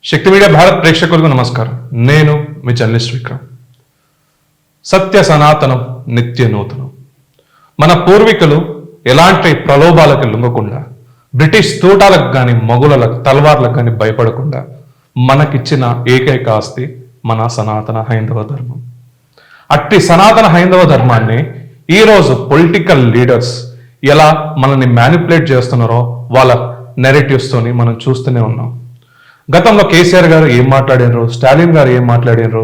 శక్తి media Bharat ప్రేక్షకులకు నమస్కారం. నేను మీ జర్నలిస్ట్ విక్రమ్. సత్య సనాతనం నిత్య నూతనం. మన పూర్వీకులు ఎలాంటి ప్రలోభాలకు లొంగకుండా, బ్రిటిష్ తూటాలకు కానీ మొగులకు తలవార్లకు కానీ భయపడకుండా మనకిచ్చిన ఏకైక ఆస్తి మన సనాతన హైందవ ధర్మం. అట్టి సనాతన హైందవ ధర్మాన్ని ఈరోజు పొలిటికల్ లీడర్స్ ఎలా మనల్ని మ్యానిపులేట్ చేస్తున్నారో వాళ్ళ నెరేటివ్స్తోని మనం చూస్తూనే ఉన్నాం. గతంలో కేసీఆర్ గారు ఏం మాట్లాడినారు, స్టాలిన్ గారు ఏం మాట్లాడినారు,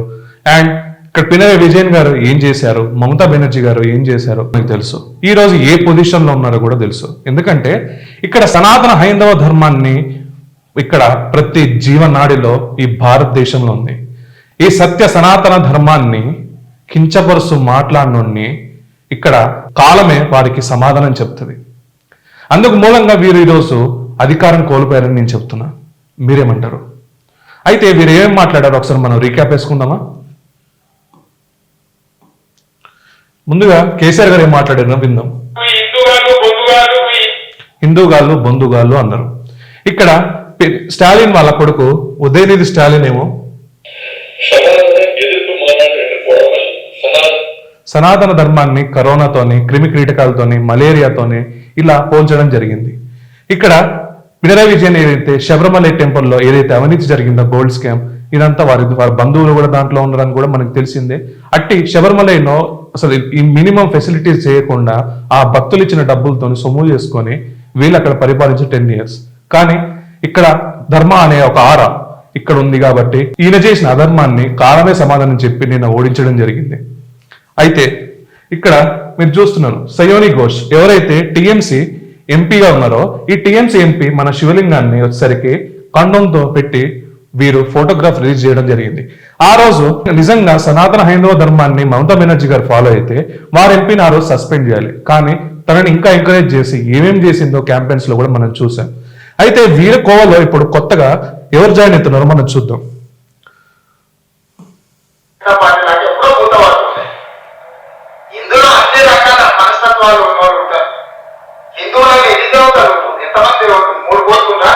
అండ్ ఇక్కడ పినరయి విజయన్ గారు ఏం చేశారు, మమతా బెనర్జీ గారు ఏం చేశారు మీకు తెలుసు. ఈ రోజు ఏ పొజిషన్ లో ఉన్నారో కూడా తెలుసు. ఎందుకంటే ఇక్కడ సనాతన హైందవ ధర్మాన్ని ఇక్కడ ప్రతి జీవనాడిలో ఈ భారతదేశంలో ఉంది. ఈ సత్య సనాతన ధర్మాన్ని కించపరుసు మాట్లాడినోడిని ఇక్కడ కాలమే వారికి సమాధానం చెప్తుంది. అందుకు మూలంగా వీరు ఈరోజు అధికారం కోల్పోయారని నేను చెప్తున్నా. మీరేమంటారు? అయితే వీరు ఏమేమి మాట్లాడారు ఒకసారి మనం రీక్యాప్ వేసుకుందామా? ముందుగా కేసీఆర్ గారు ఏం మాట్లాడారు విందాం. హిందూగాళ్ళు బొందుగాళ్ళు అన్నారు. ఇక్కడ స్టాలిన్ వాళ్ళ కొడుకు ఉదయనిధి స్టాలిన్ ఏమో సనాతన ధర్మాన్ని కరోనాతోని, క్రిమి కీటకాలతోని, మలేరియాతోని ఇలా పోల్చడం జరిగింది. ఇక్కడ పినరయి విజయన్ ఏదైతే శబరిమల టెంపుల్లో ఏదైతే అవినీతి జరిగిందో, గోల్డ్ స్కామ్, ఇదంతా వారి బంధువులు కూడా దాంట్లో ఉన్నారని కూడా మనకు తెలిసిందే. అట్టి శబరిమలలో అసలు ఈ మినిమం ఫెసిలిటీస్ చేయకుండా ఆ భక్తులు ఇచ్చిన డబ్బులతో సొమ్ము చేసుకొని వీళ్ళు అక్కడ పరిపాలించే 10 years. కానీ ఇక్కడ ధర్మ అనే ఒక ఆర ఇక్కడ ఉంది కాబట్టి ఈయన చేసిన అధర్మాన్ని కాలమే సమాధానం చెప్పి నిన్న ఓడించడం జరిగింది. అయితే ఇక్కడ మీరు చూస్తున్నారు సయోని ఘోష్ ఎవరైతే టిఎంసి ఎంపీగా ఉన్నారో, ఈ టిఎంసి ఎంపీ మన శివలింగాన్ని వచ్చేసరికి కండంతో పెట్టి వీరు ఫోటోగ్రాఫ్ రిలీజ్ చేయడం జరిగింది. ఆ రోజు నిజంగా సనాతన హైందవ ధర్మాన్ని మమతా బెనర్జీ గారు ఫాలో అయితే వారి ఎంపీని ఆ రోజు సస్పెండ్ చేయాలి. కానీ తనని ఇంకా ఎంకరేజ్ చేసి ఏమేం చేసిందో క్యాంపెయిన్స్ లో కూడా మనం చూసాం. అయితే వీరి కోవలో ఇప్పుడు కొత్తగా ఎవరు జాయిన్ అవుతున్నారో మనం చూద్దాం. ఇందులో అన్ని రకాల మనస్తత్వాలు ఉన్నవాళ్ళు ఉంటారు. హిందువులలో ఎన్ని దేవతలు, ఎంతమంది 3 కోట్లున్నా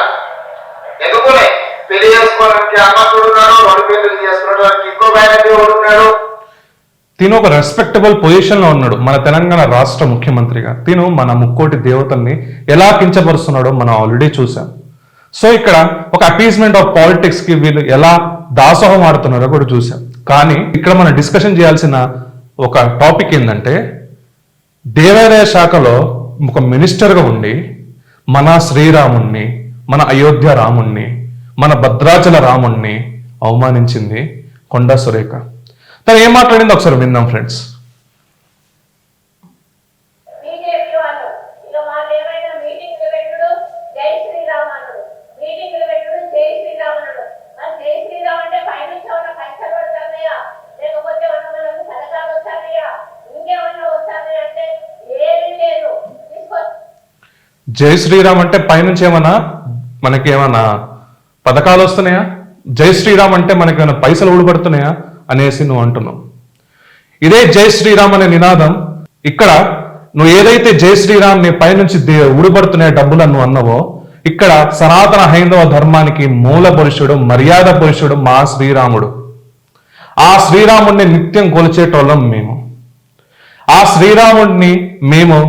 ఎందుకునే పెళ్లి చేసుకోవడానికి అమ్మకుడు ఉన్నాడు, 2 పెళ్లి చేసుకోవడానికి ఇంకో దేవుడు ఉన్నాడు. తిను ఒక రెస్పెక్టబుల్ పొజిషన్ లో ఉన్నాడు. మన తెలంగాణ రాష్ట్ర ముఖ్యమంత్రిగా తిను మన ముక్కోటి దేవతల్ని ఎలా కించపరుస్తున్నాడో మనం ఆల్రెడీ చూసాం. సో ఇక్కడ ఒక అపీస్మెంట్ ఆఫ్ పాలిటిక్స్ కి వీళ్ళు ఎలా దాసోహం ఆడుతున్నారో కూడా చూసాం. కానీ ఇక్కడ మనం డిస్కషన్ చేయాల్సిన ఒక టాపిక్ ఏంటంటే, దేవాదాయ శాఖలో ఒక మినిస్టర్గా ఉండి మన శ్రీరాముణ్ణి, మన అయోధ్య రాముణ్ణి, మన భద్రాచల రాముణ్ణి అవమానించింది కొండా సురేఖ. తను ఏం మాట్లాడింది ఒకసారి విందాం ఫ్రెండ్స్. జై శ్రీరామ్ అంటే పైనుంచి ఏమన్నా మనకేమన్నా పథకాలు వస్తున్నాయా? జై శ్రీరామ్ అంటే మనకేమైనా పైసలు ఊడిపడుతున్నాయా అనేసి నువ్వు అంటున్నావు. ఇదే జై శ్రీరామ్ అనే నినాదం ఇక్కడ నువ్వు ఏదైతే జై శ్రీరామ్ ని పైనుంచి ఊడిపడుతున్నాయో డబ్బులు నువ్వు అన్నావో, ఇక్కడ సనాతన హైందవ ధర్మానికి మూల పురుషుడు, మర్యాద పురుషుడు మా శ్రీరాముడు. ఆ శ్రీరాముడిని నిత్యం కొలిచేటోళ్ళం మేము. ఆ శ్రీరాముడిని మేము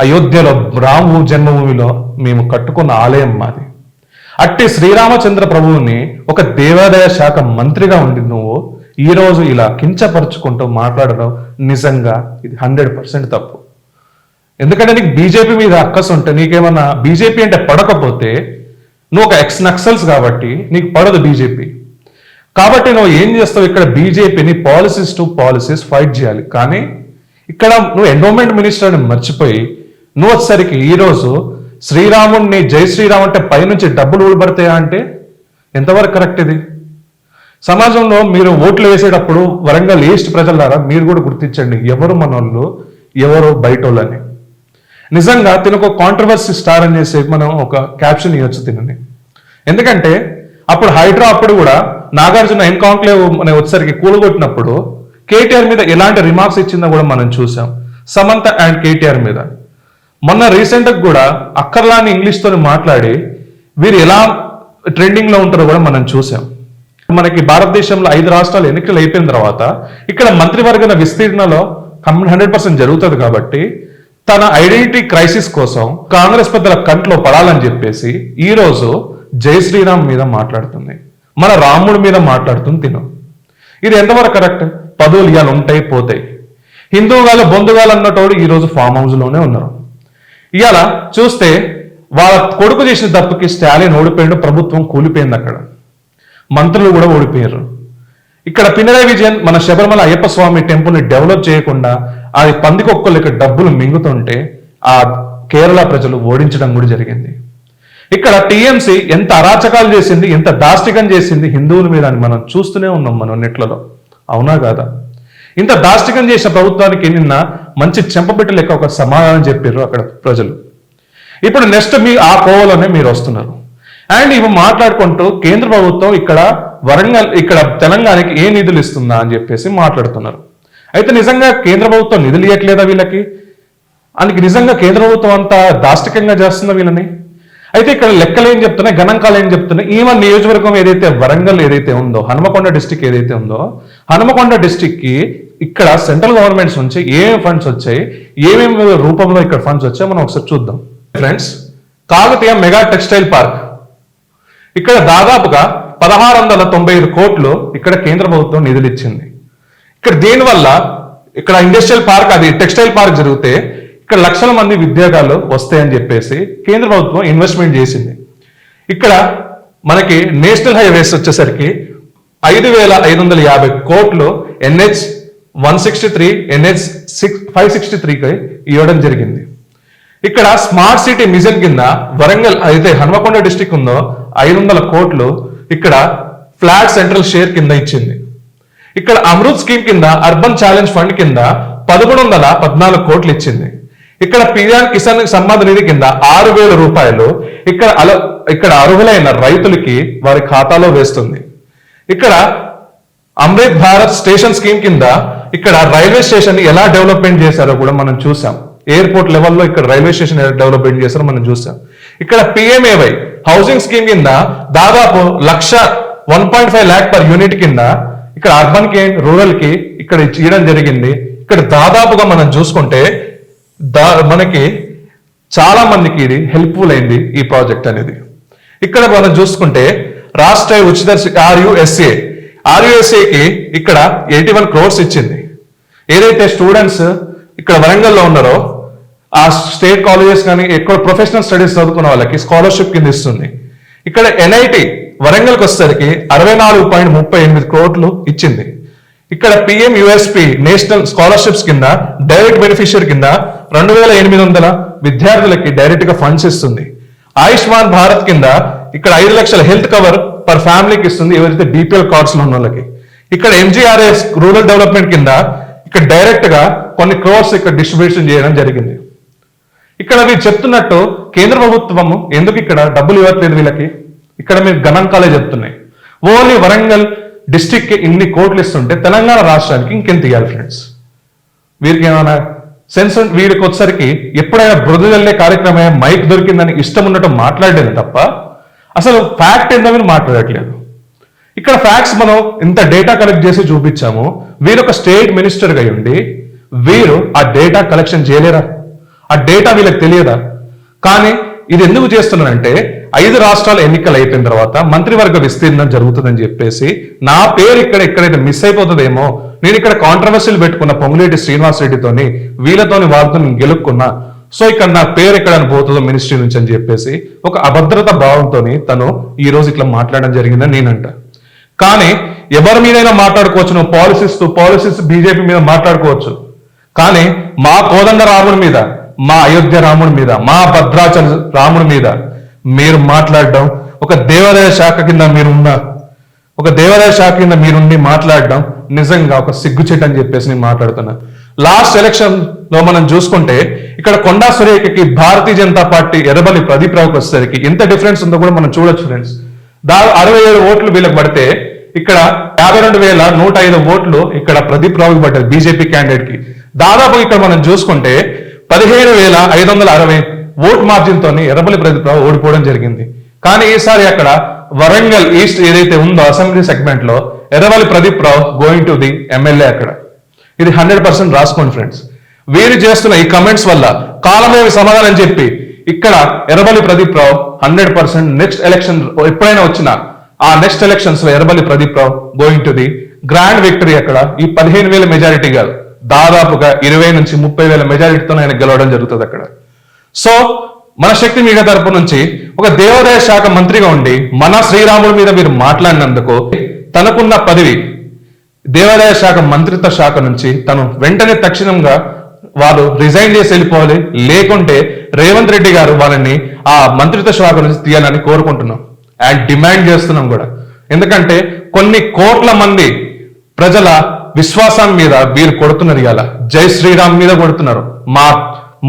అయోధ్యలో రాము జన్మభూమిలో మేము కట్టుకున్న ఆలయం మాది. అట్టి శ్రీరామచంద్ర ప్రభువుని ఒక దేవాదాయ శాఖ మంత్రిగా ఉండి నువ్వు ఈరోజు ఇలా కించపరుచుకుంటూ మాట్లాడడం నిజంగా ఇది 100% తప్పు. ఎందుకంటే నీకు బీజేపీ మీద అక్కసు ఉంటే, నీకేమన్నా బీజేపీ అంటే పడకపోతే నువ్వు ఒక ఎక్స్ నక్సల్స్ కాబట్టి నీకు పడదు బీజేపీ. కాబట్టి నువ్వు ఏం చేస్తావు, ఇక్కడ బీజేపీని పాలసీస్ టు పాలసీస్ ఫైట్ చేయాలి. కానీ ఇక్కడ నువ్వు ఎండోమెంట్ మినిస్టర్ని మర్చిపోయి నువ్వు వచ్చేసరికి ఈరోజు శ్రీరాముడిని జై శ్రీరామ్ అంటే పైనుంచి డబ్బులు ఊడిపడతాయా అంటే ఎంతవరకు కరెక్ట్ ఇది? సమాజంలో మీరు ఓట్లు వేసేటప్పుడు వరంగల్ ఈస్ట్ ప్రజలారా మీరు కూడా గుర్తించండి, ఎవరు మనోళ్ళు ఎవరు బయటోళ్ళని. నిజంగా తినకు కాంట్రవర్సీ స్టార్ అనేసి మనం ఒక క్యాప్షన్ ఇవ్వచ్చు తినని. ఎందుకంటే అప్పుడు హైడ్రా అప్పుడు కూడా నాగార్జున ఎన్కాంక్లేవ్ అనే వచ్చేసరికి కూలగొట్టినప్పుడు కేటీఆర్ మీద ఎలాంటి రిమార్క్స్ ఇచ్చిందో కూడా మనం చూసాం, సమంత అండ్ కేటీఆర్ మీద. మొన్న రీసెంట్గా కూడా అక్కర్లాని ఇంగ్లీష్తో మాట్లాడి వీరు ఎలా ట్రెండింగ్ లో ఉంటారో కూడా మనం చూసాం. మనకి భారతదేశంలో 5 రాష్ట్రాలు ఎన్నికలు అయిపోయిన తర్వాత ఇక్కడ మంత్రివర్గ విస్తీర్ణలో 100% జరుగుతుంది కాబట్టి తన ఐడెంటిటీ క్రైసిస్ కోసం కాంగ్రెస్ పెద్దల కంట్లో పడాలని చెప్పేసి ఈ రోజు జై శ్రీరామ్ మీద మాట్లాడుతుంది, మన రాముడి మీద మాట్లాడుతుంది తిను. ఇది ఎంతవరకు కరెక్ట్? పదవులు ఇవాళ ఉంటాయి పోతాయి. హిందువుగాలు బొందుగాలు అన్నటోడు ఈ రోజు ఫామ్ హౌస్ లోనే ఉన్నారు. ఇవాళ చూస్తే వాళ్ళ కొడుకు చేసిన తప్పుకి స్టాలిన్ ఓడిపోయాడు, ప్రభుత్వం కూలిపోయింది, అక్కడ మంత్రులు కూడా ఓడిపోయారు. ఇక్కడ పినరాయి విజయన్ మన శబరిమల అయ్యప్ప స్వామి టెంపుల్ని డెవలప్ చేయకుండా అది పందికొక్కలకి డబ్బులు మింగుతుంటే ఆ కేరళ ప్రజలు ఓడించడం కూడా జరిగింది. ఇక్కడ టీఎంసీ ఎంత అరాచకాలు చేసింది, ఎంత దాష్టికం చేసింది హిందువుల మీద అని మనం చూస్తూనే ఉన్నాం మనం నెట్లలో. అవునా కాదా? ఇంత దాష్టికం చేసిన ప్రభుత్వానికి నిన్న మంచి చెంపబెట్ట లెక్క ఒక సమాధానం చెప్పారు అక్కడ ప్రజలు. ఇప్పుడు నెక్స్ట్ మీ ఆ కోవలోనే మీరు వస్తున్నారు అండ్ ఇవి మాట్లాడుకుంటూ కేంద్ర ప్రభుత్వం ఇక్కడ వరంగల్ ఇక్కడ తెలంగాణకి ఏ నిధులు ఇస్తుందా అని చెప్పేసి మాట్లాడుతున్నారు. అయితే నిజంగా కేంద్ర ప్రభుత్వం నిధులు ఇవ్వట్లేదా వీళ్ళకి? అందుకే నిజంగా కేంద్ర ప్రభుత్వం అంతా దాష్టికంగా చేస్తుందా వీళ్ళని? అయితే ఇక్కడ లెక్కలు ఏం చెప్తున్నాయి, గణాంకాలు ఏం చెప్తున్నాయి? ఈవెన్ నియోజకవర్గం ఏదైతే వరంగల్ ఏదైతే ఉందో, హనుమకొండ డిస్టిక్ ఏదైతే ఉందో, హనుమకొండ డిస్టిక్ కి ఇక్కడ సెంట్రల్ గవర్నమెంట్స్ నుంచి ఏమేమి ఫండ్స్ వచ్చాయి, ఏమేమి రూపంలో ఇక్కడ ఫండ్స్ వచ్చాయి మనం ఒకసారి చూద్దాం. Friends, Kakatiya mega textile park ఇక్కడ దాదాపుగా 1695 కోట్లు ఇక్కడ కేంద్ర ప్రభుత్వం నిధులు ఇచ్చింది. ఇక్కడ దీనివల్ల ఇక్కడ ఇండస్ట్రియల్ పార్క్ అది టెక్స్టైల్ పార్క్ జరిగితే ఇక్కడ లక్షల మంది ఉద్యోగాలు వస్తాయని చెప్పేసి కేంద్ర ప్రభుత్వం ఇన్వెస్ట్మెంట్ చేసింది. ఇక్కడ మనకి నేషనల్ హైవేస్ వచ్చేసరికి 5550 కోట్లు NH 163 NH 563కి ఇవ్వడం జరిగింది. ఇక్కడ స్మార్ట్ సిటీ మిషన్ కింద వరంగల్ అయితే హనుమకొండ డిస్టిక్ ఉందో 500 కోట్లు ఇక్కడ ఫ్లాట్ సెంట్రల్ షేర్ కింద ఇచ్చింది. ఇక్కడ అమృత్ స్కీమ్ కింద అర్బన్ ఛాలెంజ్ ఫండ్ కింద 1114 కోట్లు ఇచ్చింది. ఇక్కడ పిఎం కిసాన్ సమ్మాన్ నిధి కింద 6000 రూపాయలు ఇక్కడ అర్హులైన రైతులకి వారి ఖాతాలో వేస్తుంది. ఇక్కడ అమృత్ భారత్ స్టేషన్ స్కీమ్ కింద ఇక్కడ రైల్వే స్టేషన్ ఎలా డెవలప్మెంట్ చేశారో కూడా మనం చూసాం. ఎయిర్పోర్ట్ లెవెల్లో ఇక్కడ రైల్వే స్టేషన్ ఎలా డెవలప్మెంట్ చేశారో మనం చూసాం. ఇక్కడ PMAY హౌసింగ్ స్కీమ్ కింద దాదాపు 1.5 lakh పర్ యూనిట్ కింద ఇక్కడ అర్బన్ కి రూరల్ కి ఇక్కడ ఇవ్వడం జరిగింది. ఇక్కడ దాదాపుగా మనం చూసుకుంటే మనకి చాలా మందికి ఇది హెల్ప్ఫుల్ అయింది ఈ ప్రాజెక్ట్ అనేది. ఇక్కడ మనం చూసుకుంటే రాష్ట్ర ఉచిత RUSA కి ఇక్కడ 81 crores ఇచ్చింది. ఏదైతే స్టూడెంట్స్ ఇక్కడ వరంగల్లో ఉన్నారో ఆ స్టేట్ కాలేజెస్ కానీ ఎక్కువ ప్రొఫెషనల్ స్టడీస్ చదువుకున్న వాళ్ళకి స్కాలర్షిప్ కింద ఇస్తుంది. ఇక్కడ NIT వరంగల్కి వచ్చేసరికి 64.38 కోట్లు ఇచ్చింది. ఇక్కడ PMUSP నేషనల్ స్కాలర్షిప్స్ కింద డైరెక్ట్ బెనిఫిషియరీ కింద 2800 విద్యార్థులకి డైరెక్ట్ గా ఫండ్స్ ఇస్తుంది. ఆయుష్మాన్ భారత్ కింద ఇక్కడ 5 లక్షల హెల్త్ కవర్ పర్ ఫ్యామిలీకి ఇస్తుంది ఎవరైతే BPL కార్డ్స్ లో ఉన్న వాళ్ళకి. ఇక్కడ MGRS రూరల్ డెవలప్మెంట్ కింద ఇక్కడ డైరెక్ట్ గా కొన్ని క్రోర్స్ ఇక్కడ డిస్ట్రిబ్యూషన్ చేయడం జరిగింది. ఇక్కడ మీరు చెప్తున్నట్టు కేంద్ర ప్రభుత్వం ఎందుకు ఇక్కడ డబ్బులు ఇవ్వట్లేదు వీళ్ళకి? ఇక్కడ మీరు గణాంకాలే చెప్తున్నాయి. ఓన్లీ వరంగల్ డిస్టిక్ కి ఇన్ని కోట్లు ఇస్తుంటే తెలంగాణ రాష్ట్రానికి ఇంకెంత ఇవ్వాలి ఫ్రెండ్స్? వీరికి ఏమైనా సెన్స్? వీరికి వచ్చరికి ఎప్పుడైనా బురద జల్లే కార్యక్రమం మైక్ దొరికిందని ఇష్టం ఉన్నట్టు మాట్లాడేది తప్ప అసలు ఫ్యాక్ట్ ఏందో మీరు మాట్లాడట్లేదు. ఇక్కడ ఫ్యాక్ట్స్ మనం ఇంత డేటా కలెక్ట్ చేసి చూపించాము. వీరు ఒక స్టేట్ మినిస్టర్ గా ఉండి వీరు ఆ డేటా కలెక్షన్ చేయలేరా? ఆ డేటా వీళ్ళకి తెలియదా? కానీ ఇది ఎందుకు చేస్తున్నానంటే 5 రాష్ట్రాల ఎన్నికలు అయిపోయిన తర్వాత మంత్రివర్గ విస్తీర్ణం జరుగుతుందని చెప్పేసి నా పేరు ఎక్కడైతే మిస్ అయిపోతుందేమో, నేను ఇక్కడ కాంట్రవర్సీలు పెట్టుకున్న పొంగులేటి శ్రీనివాస్ రెడ్డితోని వీళ్ళతోని వాళ్ళతో గెలుపుకున్నా, సో ఇక్కడ నా పేరు ఎక్కడ పోతుందో మినిస్ట్రీ నుంచి అని చెప్పేసి ఒక అభద్రత భావంతో తను ఈ రోజు ఇట్లా మాట్లాడడం జరిగిందని నేనంట. కానీ ఎవరి మీదైనా మాట్లాడుకోవచ్చు, నువ్వు పాలసీస్ బీజేపీ మీద మాట్లాడుకోవచ్చు, కానీ మా కోదండ రాముడి మీద, మా అయోధ్య రాముడి మీద, మా భద్రాచల రాముడి మీద మీరు మాట్లాడడం ఒక దేవాదాయ శాఖ కింద మీరుండి మాట్లాడడం నిజంగా ఒక సిగ్గుచేటు అని చెప్పేసి నేను మాట్లాడుతున్నా. లాస్ట్ ఎలక్షన్ లో మనం చూసుకుంటే ఇక్కడ కొండా సురేఖకి భారతీయ జనతా పార్టీ ఎర్రబల్లి ప్రదీప్ రావుకి వచ్చేసరికి ఎంత డిఫరెన్స్ ఉందో కూడా మనం చూడొచ్చు ఫ్రెండ్స్. 67 ఓట్లు వీళ్ళకి పడితే ఇక్కడ 52,105 ఓట్లు ఇక్కడ ప్రదీప్ రావుకి పడ్డారు బీజేపీ క్యాండిడేట్ కి. దాదాపు ఇక్కడ మనం చూసుకుంటే 15,560 ఓట్ మార్జిన్ తోని ఎర్రబల్లి ప్రదీప్ రావు ఓడిపోవడం జరిగింది. కానీ ఈసారి అక్కడ వరంగల్ ఈస్ట్ ఏదైతే ఉందో అసెంబ్లీ సెగ్మెంట్ లో Erravalli Pradeep Rao going to the MLA అక్కడ. ఇది 100% రాసుకోండి ఫ్రెండ్స్. వీరు చేస్తున్న ఈ కమెంట్స్ వల్ల కాలమేవి సమాధానం చెప్పి ఇక్కడ ఎర్రవల్లి ప్రదీప్ రావు 100% నెక్స్ట్ ఎలక్షన్ ఎప్పుడైనా వచ్చినా ఆ నెక్స్ట్ ఎలక్షన్స్ లో Erravalli Pradeep Rao going to the grand victory. అక్కడ ఈ 15,000 మెజారిటీ కాదు, దాదాపుగా 20 నుంచి 30,000 మెజారిటీతో ఆయన గెలవడం జరుగుతుంది అక్కడ. సో మన శక్తి మీడియా తరపు నుంచి ఒక దేవాదాయ శాఖ మంత్రిగా ఉండి మన శ్రీరాముడి మీద మీరు మాట్లాడినందుకు తనకున్న పదవి దేవాదాయ శాఖ మంత్రిత్వ శాఖ నుంచి తను వెంటనే తక్షణంగా వాళ్ళు రిజైన్ చేసి వెళ్ళిపోవాలి, లేకుంటే రేవంత్ రెడ్డి గారు వాళ్ళని ఆ మంత్రిత్వ శాఖ నుంచి తీయాలని కోరుకుంటున్నాం అండ్ డిమాండ్ చేస్తున్నాం కూడా. ఎందుకంటే కొన్ని కోట్ల మంది ప్రజల విశ్వాసం మీద వీరు కొడుతున్నారు. ఇవాళ జై శ్రీరామ్ మీద కొడుతున్నారు, మా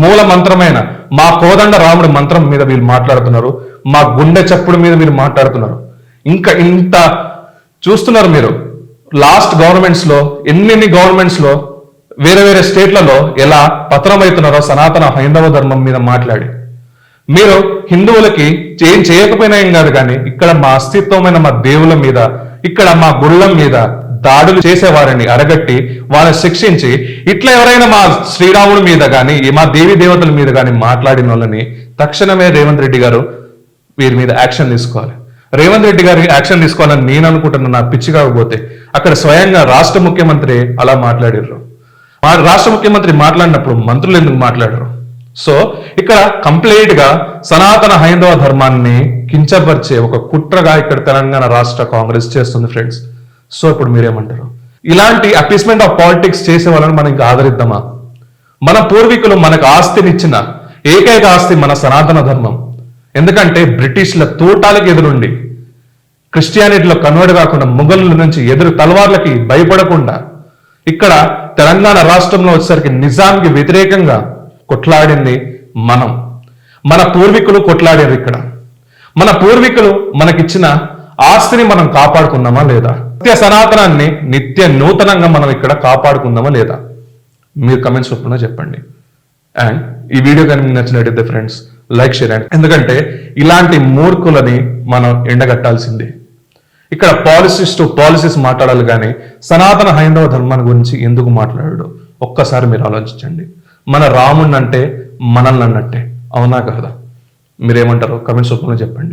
మూల మంత్రమైన మా కోదండ రాముడి మంత్రం మీద వీళ్ళు మాట్లాడుతున్నారు, మా గుండె చప్పుడు మీద మీరు మాట్లాడుతున్నారు. ఇంకా ఇంత చూస్తున్నారు మీరు. లాస్ట్ గవర్నమెంట్స్ లో ఎన్ని గవర్నమెంట్స్ లో వేరే వేరే స్టేట్లలో ఎలా పతనమవుతున్నారో సనాతన హైందవ ధర్మం మీద మాట్లాడి. మీరు హిందువులకి ఏం చేయకపోయినా ఏం కాదు, కానీ ఇక్కడ మా అస్తిత్వమైన మా దేవుల మీద, ఇక్కడ మా గుళ్ళ మీద దాడులు చేసేవారిని అరగట్టి వాళ్ళని శిక్షించి, ఇట్లా ఎవరైనా మా శ్రీరాముడి మీద కానీ మా దేవి దేవతల మీద కానీ మాట్లాడిన వాళ్ళని తక్షణమే రేవంత్ రెడ్డి గారు వీరి మీద యాక్షన్ తీసుకోవాలి. రేవంత్ రెడ్డి గారికి యాక్షన్ తీసుకోవాలని నేను అనుకుంటున్నా, నా పిచ్చి కాకపోతే. అక్కడ స్వయంగా రాష్ట్ర ముఖ్యమంత్రి అలా మాట్లాడారు. రాష్ట్ర ముఖ్యమంత్రి మాట్లాడినప్పుడు మంత్రులు ఎందుకు మాట్లాడరు? సో ఇక్కడ కంప్లీట్ గా సనాతన హైందవ ధర్మాన్ని కించపరిచే ఒక కుట్రగా ఇక్కడ తెలంగాణ రాష్ట్ర కాంగ్రెస్ చేస్తుంది ఫ్రెండ్స్. సో ఇప్పుడు మీరేమంటారు? ఇలాంటి అపీస్మెంట్ ఆఫ్ పాలిటిక్స్ చేసే వాళ్ళని మనం ఇంకా ఆదరిద్దామా? మన పూర్వీకులు మనకు ఆస్తినిచ్చిన ఏకైక ఆస్తి మన సనాతన ధర్మం. ఎందుకంటే బ్రిటిష్ల తూటాలకు ఎదురుండి క్రిస్టియానిటీలో కన్వర్ట్ కాకుండా, ముఘలుల నుంచి ఎదురు తలవార్లకి భయపడకుండా ఇక్కడ తెలంగాణ రాష్ట్రంలో వచ్చేసరికి నిజాంకి వ్యతిరేకంగా కొట్లాడింది మనం. మన పూర్వీకులు కొట్లాడారు ఇక్కడ. మన పూర్వీకులు మనకిచ్చిన ఆస్తిని మనం కాపాడుకుందామా లేదా? నిత్య సనాతనాన్ని నిత్య నూతనంగా మనం ఇక్కడ కాపాడుకుందామా లేదా? మీరు కమెంట్స్ రూపంలో చెప్పండి. అండ్ ఈ వీడియో కానీ మీకు నచ్చినట్టయితే ఫ్రెండ్స్ లైక్ షేర్ అండ్, ఎందుకంటే ఇలాంటి మూర్ఖులని మనం ఎండగట్టాల్సిందే. ఇక్కడ పాలసీస్ మాట్లాడాలి, కానీ సనాతన హైందవ ధర్మాన్ని గురించి ఎందుకు మాట్లాడాడు ఒక్కసారి మీరు ఆలోచించండి. మన రాముడిని అంటే మనల్ని అన్నట్టే, అవునా కదా? మీరేమంటారో కమెంట్స్ రూపంలో చెప్పండి.